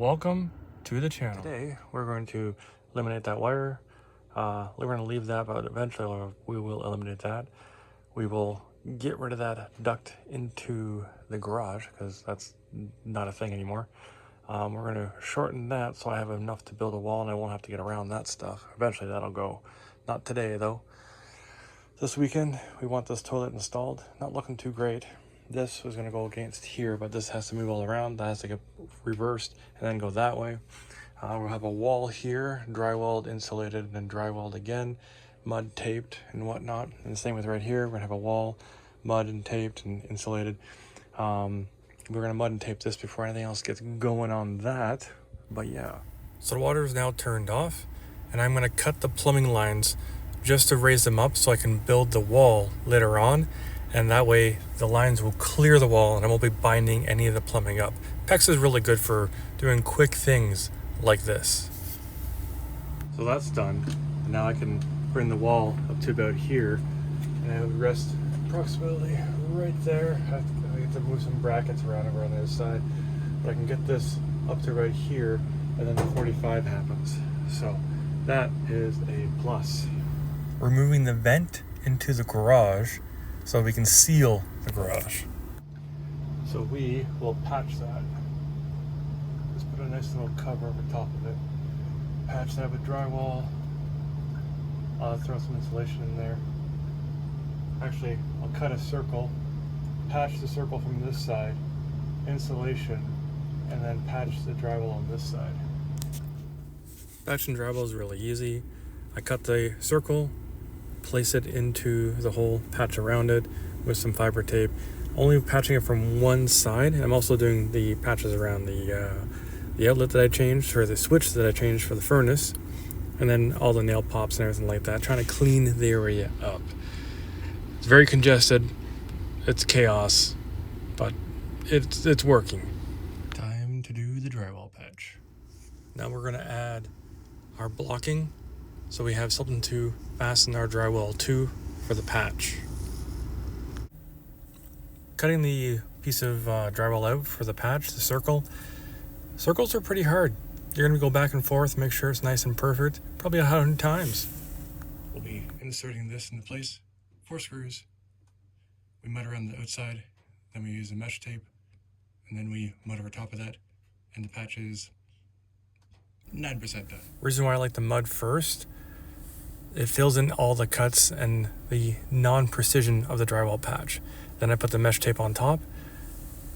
Welcome to the channel. Today we're going to eliminate that wire. We're going to leave that, but eventually we will eliminate that. We will get rid of that duct into the garage because that's not a thing anymore. We're going to shorten that so I have enough to build a wall and I won't have to get around that stuff. Eventually that'll go. Not today though. This weekend we want this toilet installed. Not looking too great. This was going to go against here, but this has to move all around. That has to get reversed and then go that way. We'll have a wall here, drywalled, insulated, and then drywalled again, mud taped and whatnot. And the same with right here. We're going to have a wall, mud and taped and insulated. We're going to mud and tape this before anything else gets going on that. But yeah. So the water is now turned off, and I'm going to cut the plumbing lines just to raise them up so I can build the wall later on. And that way the lines will clear the wall and I won't be binding any of the plumbing up. PEX is really good for doing quick things like this. So that's done. Now I can bring the wall up to about here and I would rest approximately right there. I have to move some brackets around over on the other side, but I can get this up to right here and then the 45 happens. So that is a plus. We're moving the vent into the garage so we can seal the garage. So we will patch that. Just put a nice little cover over top of it. Patch that with drywall. Throw some insulation in there. Actually, I'll cut a circle, patch the circle from this side, insulation, and then patch the drywall on this side. Patching drywall is really easy. I cut the circle, place it into the hole, patch around it with some fiber tape. Only patching it from one side. I'm also doing the patches around the outlet that I changed, or the switch that I changed for the furnace, and then all the nail pops and everything like that, trying to clean the area up. It's very congested, it's chaos, but it's working. Time to do the drywall patch. Now we're gonna add our blocking so we have something to fasten our drywall to for the patch. Cutting the piece of drywall out for the patch, the circle. Circles are pretty hard. You're gonna go back and forth, make sure it's nice and perfect, probably 100 times. We'll be inserting this into place, 4 screws. We mud around the outside, then we use the mesh tape, and then we mud over top of that, and the patch is 9% done. Reason why I like the mud first, it fills in all the cuts and the non-precision of the drywall patch. Then I put the mesh tape on top,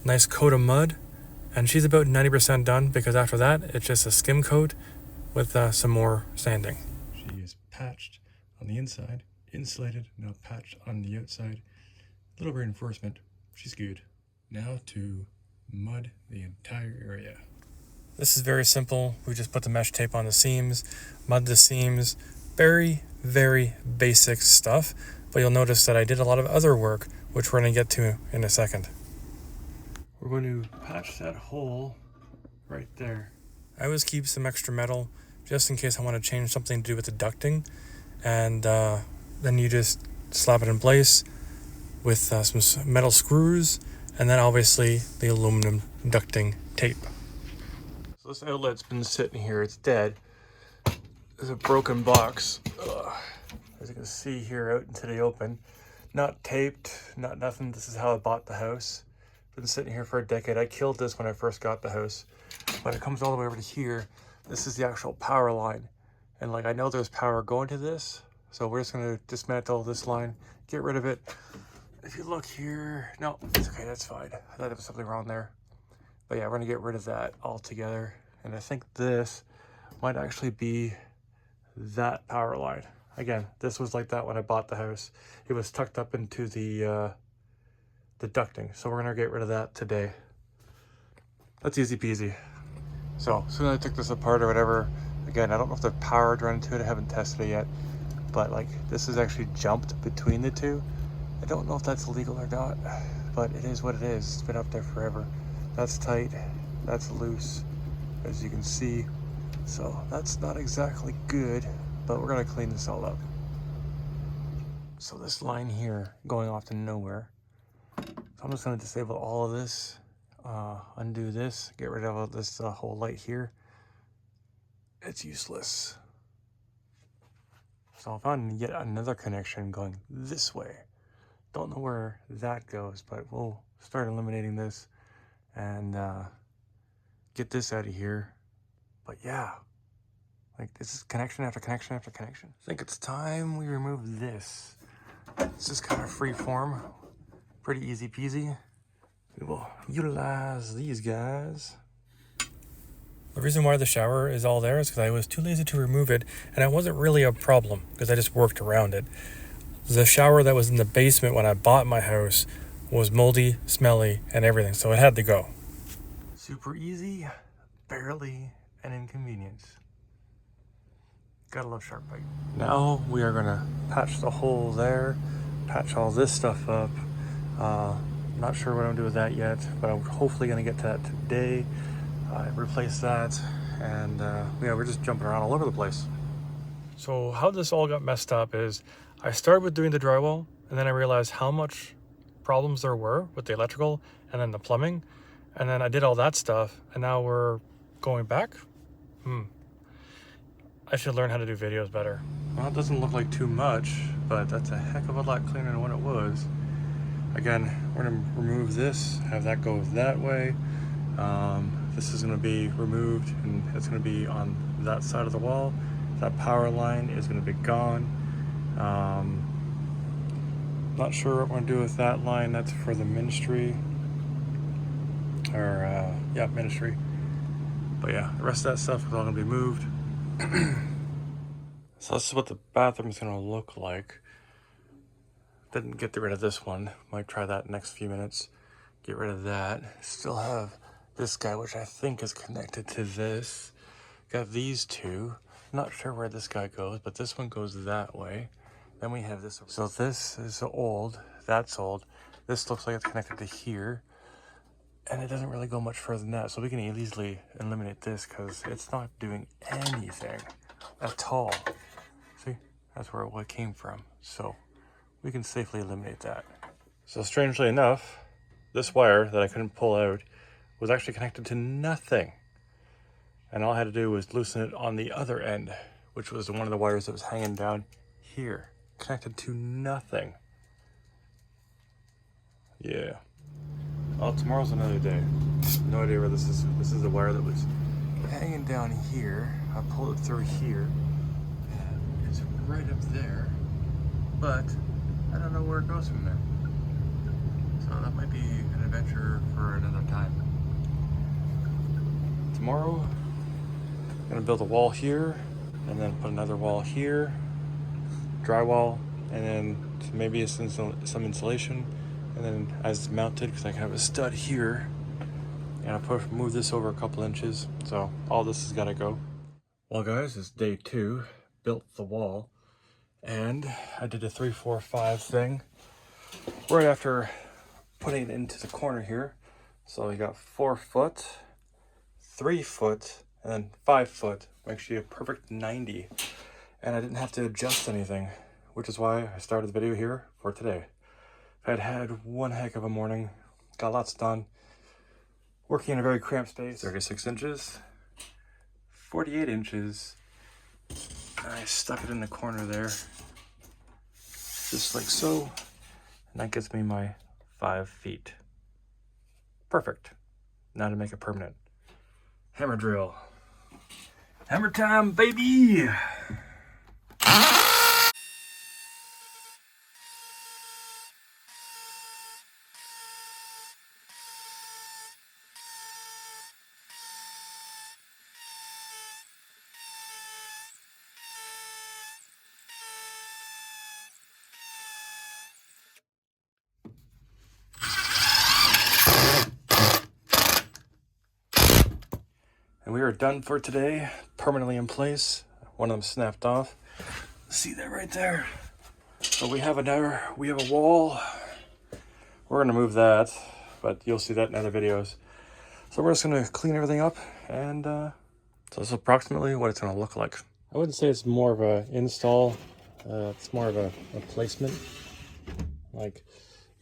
nice coat of mud, and she's about 90% done because after that, it's just a skim coat with some more sanding. She is patched on the inside, insulated, now patched on the outside. Little reinforcement, she's good. Now to mud the entire area. This is very simple. We just put the mesh tape on the seams, mud the seams. Very, very basic stuff, but you'll notice that I did a lot of other work, which we're going to get to in a second. We're going to patch that hole right there. I always keep some extra metal just in case I want to change something to do with the ducting, and then you just slap it in place with some metal screws, and then obviously the aluminum ducting tape. So this outlet's been sitting here, it's dead. There's a broken box, as you can see here out into the open. Not taped, not nothing. This is how I bought the house. Been sitting here for a decade. I killed this when I first got the house, but it comes all the way over to here. This is the actual power line. And like, I know there's power going to this, so we're just gonna dismantle this line, get rid of it. If you look here, no, it's okay, that's fine. I thought there was something wrong there. But yeah, we're gonna get rid of that altogether. And I think this might actually be that power line. Again, this was like that when I bought the house. It was tucked up into the ducting. So we're gonna get rid of that today. That's easy peasy. So as soon as I took this apart or whatever, again, I don't know if the power run into it. I haven't tested it yet, but like this is actually jumped between the two. I don't know if that's legal or not, but it is what it is. It's been up there forever. That's tight, that's loose, as you can see. So that's not exactly good, but we're gonna clean this all up. So this line here going off to nowhere. So I'm just gonna disable all of this undo this, get rid of this whole light here. It's useless. So I found yet another connection going this way. Don't know where that goes, but we'll start eliminating this and get this out of here. But yeah, like this is connection after connection after connection. I think it's time we remove this. It's just kind of free form, pretty easy peasy. We will utilize these guys. The reason why the shower is all there is because I was too lazy to remove it, and it wasn't really a problem because I just worked around it. The shower that was in the basement when I bought my house was moldy, smelly, and everything, so it had to go. Super easy, barely an inconvenience. Gotta love sharp bite. Now we are gonna patch the hole there, patch all this stuff up. Not sure what I'm gonna do with that yet, but I'm hopefully gonna get to that today. Replace that, and yeah, we're just jumping around all over the place. So how this all got messed up is I started with doing the drywall, and then I realized how much problems there were with the electrical and then the plumbing, and then I did all that stuff, and now we're going back. I should learn how to do videos better. Well, it doesn't look like too much, but that's a heck of a lot cleaner than what it was. Again, we're gonna remove this, have that go that way. This is gonna be removed, and it's gonna be on that side of the wall. That power line is gonna be gone. Not sure what we're gonna do with that line. That's for the ministry, or yeah, ministry. But yeah, the rest of that stuff is all gonna be moved. So this is what the bathroom's gonna look like. Didn't get rid of this one. Might try that next few minutes. Get rid of that. Still have this guy, which I think is connected to this. Got these two. Not sure where this guy goes, but this one goes that way. Then we have this. So this is old. That's old. This looks like it's connected to here. And it doesn't really go much further than that. So we can easily eliminate this because it's not doing anything at all. See, that's where it came from. So we can safely eliminate that. So strangely enough, this wire that I couldn't pull out was actually connected to nothing. And all I had to do was loosen it on the other end, which was one of the wires that was hanging down here. Connected to nothing. Yeah. Well, tomorrow's another day. No idea where this is. This is the wire that was hanging down here. I pulled it through here. And it's right up there. But I don't know where it goes from there. So that might be an adventure for another time. Tomorrow, I'm gonna build a wall here, and then put another wall here, drywall, and then maybe some insulation, and then as it's mounted, because I can have a stud here, and I'll move this over a couple inches. So all this has got to go. Well, guys, it's day 2. Built the wall, and I did a 3-4-5 thing right after putting it into the corner here. So you got 4 foot, 3 foot, and then 5 foot. Makes you a perfect 90. And I didn't have to adjust anything, which is why I started the video here for today. I'd had one heck of a morning, got lots done, working in a very cramped space. 36 inches, 48 inches. I stuck it in the corner there, just like so. And that gets me my 5 feet. Perfect. Now to make it permanent. Hammer drill. Hammer time, baby! And we are done for today, permanently in place. One of them snapped off. See that right there? So we have a wall. We're gonna move that, but you'll see that in other videos. So we're just gonna clean everything up, and so this is approximately what it's gonna look like. I wouldn't say it's more of a install, it's more of a placement. Like,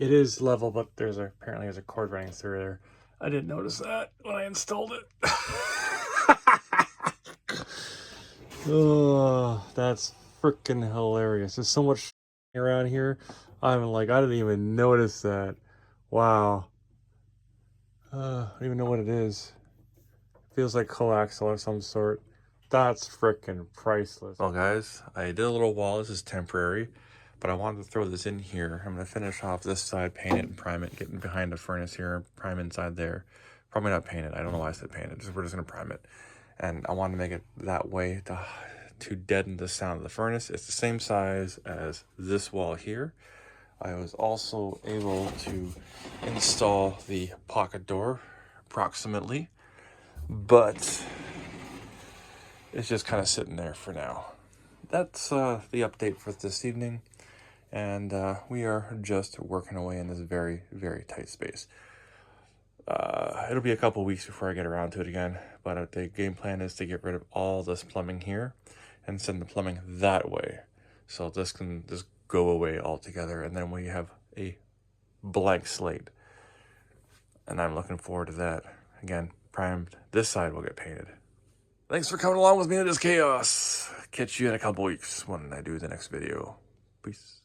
it is level, but apparently there's a cord running through there. I didn't notice that when I installed it. Oh, that's freaking hilarious. There's so much around here. I'm like, I didn't even notice that. Wow. I don't even know what it is. Feels like coaxial of some sort. That's freaking priceless. Well, guys, I did a little wall. This is temporary, but I wanted to throw this in here. I'm going to finish off this side, paint it and prime it, getting behind the furnace here, prime inside there. Probably not paint it. I don't know why I said paint it. We're just going to prime it. And I wanted to make it that way to deaden the sound of the furnace. It's the same size as this wall here. I was also able to install the pocket door approximately, but it's just kind of sitting there for now. That's the update for this evening, and we are just working away in this very, very tight space. It'll be a couple weeks before I get around to it again, but the game plan is to get rid of all this plumbing here and send the plumbing that way, so this can just go away altogether, and then we have a blank slate. And I'm looking forward to that. Again, primed. This side will get painted. Thanks for coming along with me in this chaos. Catch you in a couple weeks when I do the next video. Peace.